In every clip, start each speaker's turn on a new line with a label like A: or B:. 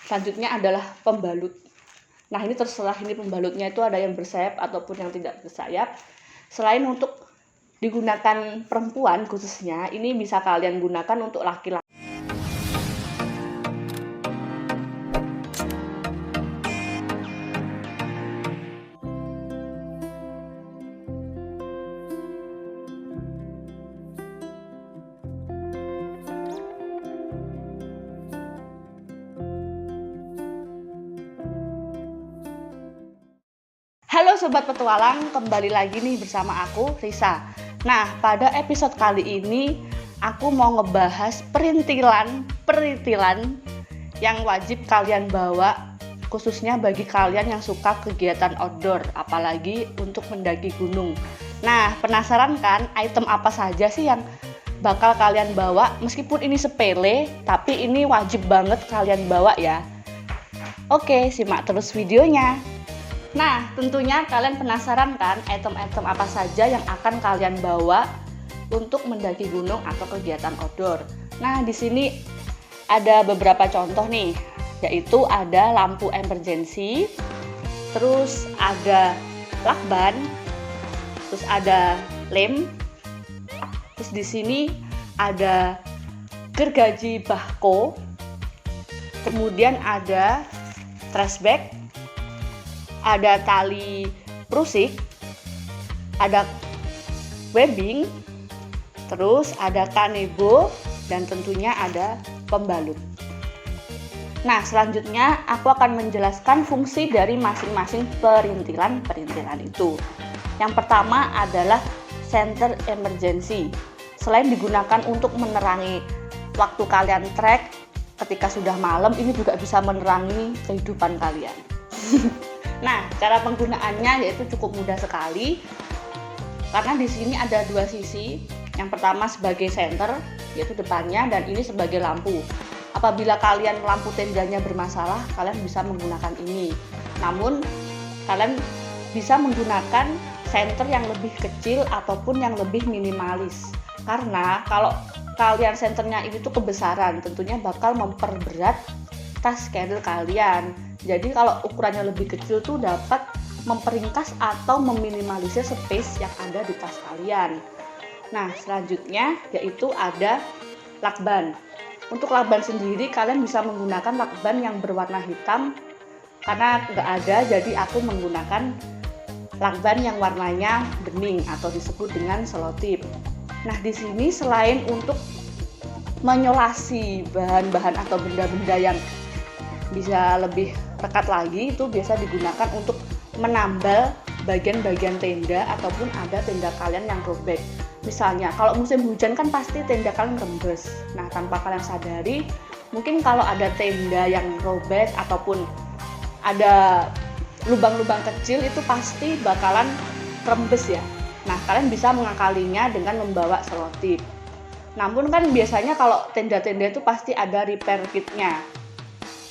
A: Selanjutnya adalah pembalut. Nah, ini terserah, ini pembalutnya itu ada yang bersayap ataupun yang tidak bersayap. Selain untuk digunakan perempuan khususnya, ini bisa kalian gunakan untuk laki-laki. Halo Sobat Petualang, kembali lagi nih bersama aku, Risa. Nah, pada episode kali ini aku mau ngebahas perintilan yang wajib kalian bawa, khususnya bagi kalian yang suka kegiatan outdoor, apalagi untuk mendaki gunung. Nah, penasaran kan item apa saja sih yang bakal kalian bawa? Meskipun ini sepele, tapi ini wajib banget kalian bawa ya. Oke, simak terus videonya. Nah, tentunya kalian penasaran kan item-item apa saja yang akan kalian bawa untuk mendaki gunung atau kegiatan outdoor. Nah, di sini ada beberapa contoh nih, yaitu ada lampu emergency, terus ada lakban, terus ada lem, terus di sini ada gergaji bahko, kemudian ada trash bag, ada tali prusik, ada webbing, terus ada kanebo, dan tentunya ada pembalut. Nah, selanjutnya aku akan menjelaskan fungsi dari masing-masing perintilan itu. Yang pertama adalah center emergency. Selain digunakan untuk menerangi waktu kalian trek ketika sudah malam, ini juga bisa menerangi kehidupan kalian. Nah, cara penggunaannya yaitu cukup mudah sekali, karena di sini ada dua sisi. Yang pertama sebagai senter, yaitu depannya, dan ini sebagai lampu. Apabila kalian lampu tendanya bermasalah, kalian bisa menggunakan ini. Namun, kalian bisa menggunakan senter yang lebih kecil ataupun yang lebih minimalis. Karena kalau kalian senternya ini tuh kebesaran, tentunya bakal memperberat tas carrier kalian. Jadi kalau ukurannya lebih kecil tuh dapat memperingkas atau meminimalisir space yang ada di tas kalian. Nah, selanjutnya yaitu ada lakban. Untuk lakban sendiri kalian bisa menggunakan lakban yang berwarna hitam, karena nggak ada, jadi aku menggunakan lakban yang warnanya bening atau disebut dengan selotip. Nah, di sini selain untuk menyolasi bahan-bahan atau benda-benda yang bisa lebih rekat lagi, itu biasa digunakan untuk menambal bagian-bagian tenda ataupun ada tenda kalian yang robek. Misalnya kalau musim hujan kan pasti tenda kalian rembes. Nah, tanpa kalian sadari, mungkin kalau ada tenda yang robek ataupun ada lubang-lubang kecil, itu pasti bakalan rembes ya. Nah, kalian bisa mengakalinya dengan membawa selotip. Namun kan biasanya kalau tenda-tenda itu pasti ada repair kitnya.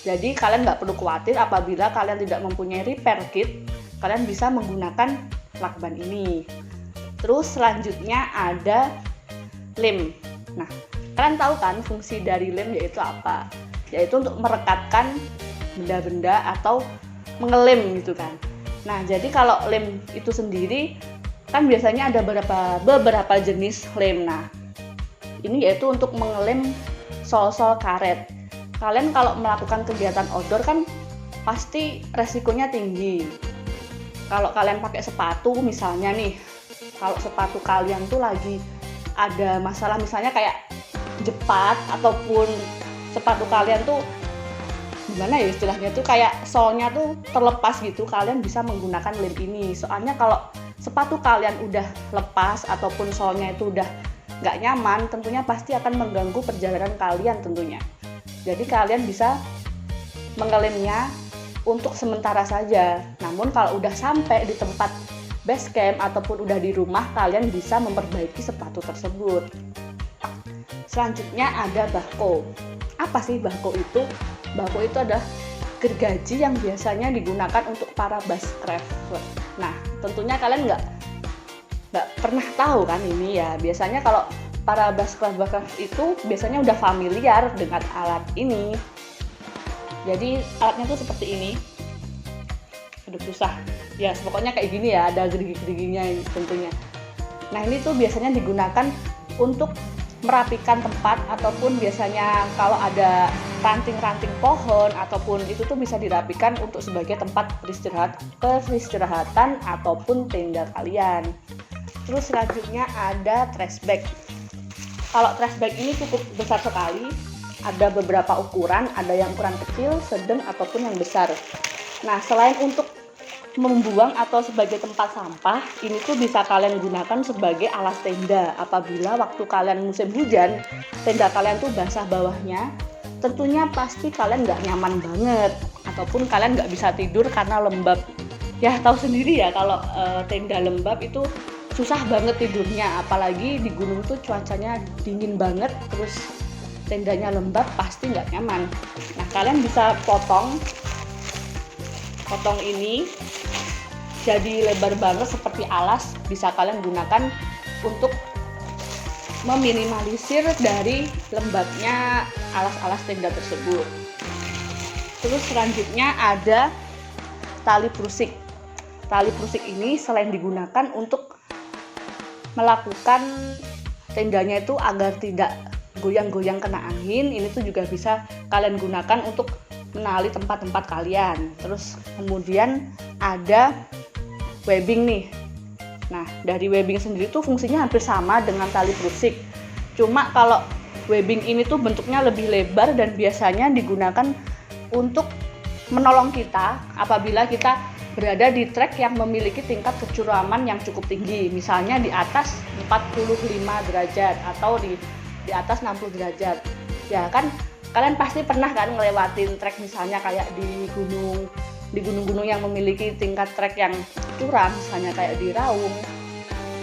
A: Jadi kalian nggak perlu khawatir apabila kalian tidak mempunyai repair kit, kalian bisa menggunakan lakban ini. Terus selanjutnya ada lem. Nah, kalian tahu kan fungsi dari lem yaitu apa? Yaitu untuk merekatkan benda-benda atau mengelem gitu kan. Nah, jadi kalau lem itu sendiri kan biasanya ada beberapa jenis lem. Nah, ini yaitu untuk mengelem sol-sol karet. Kalian kalau melakukan kegiatan outdoor kan pasti resikonya tinggi. Kalau kalian pakai sepatu misalnya nih, kalau sepatu kalian tuh lagi ada masalah, misalnya kayak jepat ataupun sepatu kalian tuh gimana ya istilahnya tuh kayak solnya tuh terlepas gitu, kalian bisa menggunakan lem ini. Soalnya kalau sepatu kalian udah lepas ataupun solnya itu udah nggak nyaman, tentunya pasti akan mengganggu perjalanan kalian tentunya. Jadi kalian bisa mengelemnya untuk sementara saja. Namun kalau udah sampai di tempat base camp ataupun udah di rumah, kalian bisa memperbaiki sepatu tersebut. Selanjutnya ada bahko. Apa sih bahko itu? Bahko itu adalah gergaji yang biasanya digunakan untuk para bushcraft. Nah, tentunya kalian nggak pernah tahu kan ini ya. Biasanya kalau para bushcraft itu biasanya udah familiar dengan alat ini. Jadi alatnya tuh seperti ini. Aduh susah. Ya pokoknya kayak gini ya, ada gerigi-geriginya ini tentunya. Nah ini tuh biasanya digunakan untuk merapikan tempat, ataupun biasanya kalau ada ranting-ranting pohon ataupun itu tuh bisa dirapikan untuk sebagai tempat peristirahatan ataupun tenda kalian. Terus selanjutnya ada trash bag. Kalau trash bag ini cukup besar sekali, ada beberapa ukuran, ada yang ukuran kecil, sedang ataupun yang besar. Nah selain untuk membuang atau sebagai tempat sampah, ini tuh bisa kalian gunakan sebagai alas tenda. Apabila waktu kalian musim hujan, tenda kalian tuh basah bawahnya, tentunya pasti kalian nggak nyaman banget, ataupun kalian nggak bisa tidur karena lembab. Ya tahu sendiri ya kalau tenda lembab itu susah banget tidurnya, apalagi di gunung tuh cuacanya dingin banget, terus tendanya lembab, pasti nggak nyaman. Nah kalian bisa potong ini jadi lebar banget seperti alas, bisa kalian gunakan untuk meminimalisir dari lembabnya alas-alas tenda tersebut. Terus selanjutnya ada tali prusik. Tali prusik ini selain digunakan untuk melakukan tendanya itu agar tidak goyang-goyang kena angin, ini tuh juga bisa kalian gunakan untuk menali tempat-tempat kalian. Terus kemudian ada webbing nih. Nah dari webbing sendiri tuh fungsinya hampir sama dengan tali prusik, cuma kalau webbing ini tuh bentuknya lebih lebar dan biasanya digunakan untuk menolong kita apabila kita berada di trek yang memiliki tingkat kecuraman yang cukup tinggi, misalnya di atas 45 derajat atau di atas 60 derajat. Ya kan kalian pasti pernah kan ngelewatin trek misalnya kayak di gunung-gunung yang memiliki tingkat trek yang curam, misalnya kayak di Raung.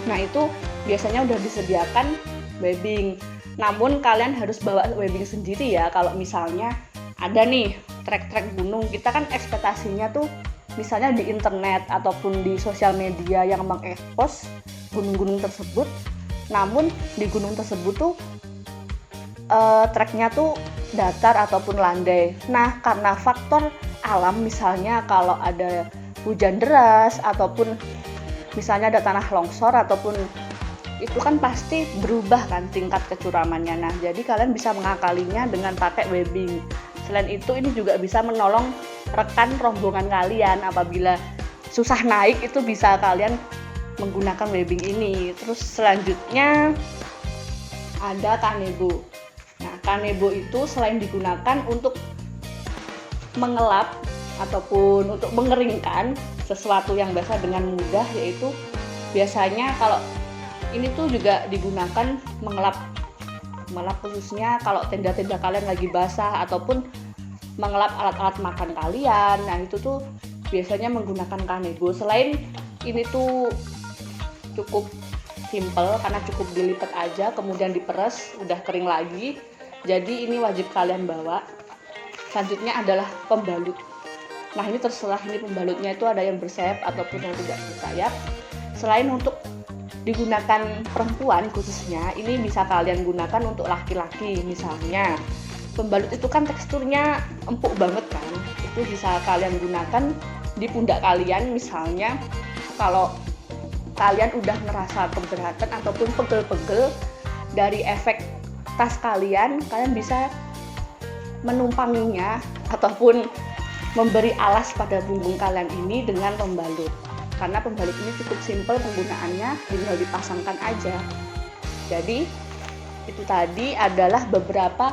A: Nah itu biasanya udah disediakan webbing. Namun kalian harus bawa webbing sendiri ya. Kalau misalnya ada nih trek-trek gunung, kita kan ekspektasinya tuh misalnya di internet ataupun di sosial media yang mengekspos gunung-gunung tersebut. Namun di gunung tersebut tuh treknya tuh datar ataupun landai. Nah karena faktor alam, misalnya kalau ada hujan deras ataupun misalnya ada tanah longsor ataupun itu kan pasti berubah kan tingkat kecuramannya. Nah jadi kalian bisa mengakalinya dengan pakai webbing. Selain itu ini juga bisa menolong rekan rombongan kalian apabila susah naik, itu bisa kalian menggunakan webbing ini. Terus selanjutnya ada kanebo. Nah kanebo itu selain digunakan untuk mengelap ataupun untuk mengeringkan sesuatu yang basah dengan mudah, yaitu biasanya kalau ini tuh juga digunakan mengelap khususnya kalau tenda-tenda kalian lagi basah ataupun mengelap alat-alat makan kalian. Nah itu tuh biasanya menggunakan kanebo. Selain ini tuh cukup simple karena cukup dilipat aja kemudian diperes udah kering lagi, jadi ini wajib kalian bawa. Selanjutnya adalah pembalut. Nah ini terserah, ini pembalutnya itu ada yang bersayap ataupun yang tidak bersayap. Selain untuk digunakan perempuan khususnya, ini bisa kalian gunakan untuk laki-laki. Misalnya pembalut itu kan teksturnya empuk banget kan, itu bisa kalian gunakan di pundak kalian. Misalnya kalau kalian udah ngerasa keberatan ataupun pegel-pegel dari efek tas kalian bisa menumpanginya ataupun memberi alas pada punggung kalian ini dengan pembalut. Karena pembalut ini cukup simpel penggunaannya, tinggal dipasangkan aja. Jadi itu tadi adalah beberapa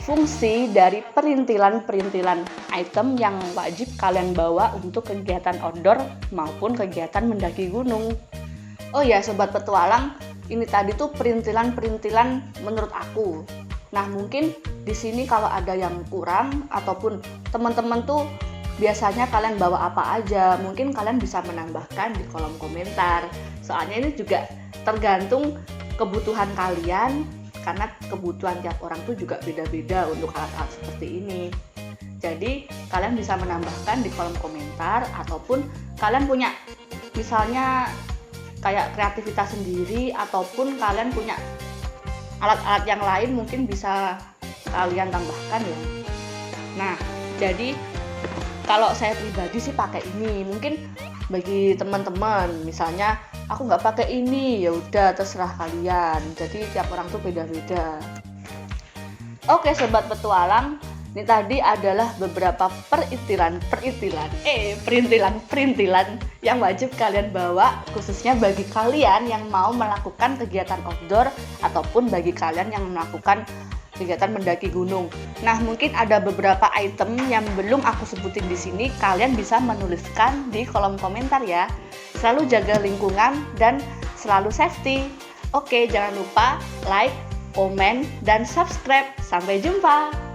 A: fungsi dari perintilan-perintilan item yang wajib kalian bawa untuk kegiatan outdoor maupun kegiatan mendaki gunung. Oh ya sobat petualang, ini tadi tuh perintilan-perintilan menurut aku. Nah mungkin di sini kalau ada yang kurang ataupun teman-teman tuh biasanya kalian bawa apa aja, mungkin kalian bisa menambahkan di kolom komentar. Soalnya ini juga tergantung kebutuhan kalian, karena kebutuhan tiap orang tuh juga beda-beda untuk alat-alat seperti ini. Jadi kalian bisa menambahkan di kolom komentar, ataupun kalian punya misalnya kayak kreativitas sendiri ataupun kalian punya alat-alat yang lain mungkin bisa kalian tambahkan ya. Nah Jadi kalau saya pribadi sih pakai ini. Mungkin bagi teman-teman, misalnya aku nggak pakai ini, ya udah terserah kalian. Jadi tiap orang tuh beda-beda. Oke sobat petualang, ini tadi adalah beberapa perintilan yang wajib kalian bawa, khususnya bagi kalian yang mau melakukan kegiatan outdoor ataupun bagi kalian yang melakukan kegiatan mendaki gunung. Nah, mungkin ada beberapa item yang belum aku sebutin di sini. Kalian bisa menuliskan di kolom komentar ya. Selalu jaga lingkungan dan selalu safety. Oke, jangan lupa like, komen, dan subscribe. Sampai jumpa.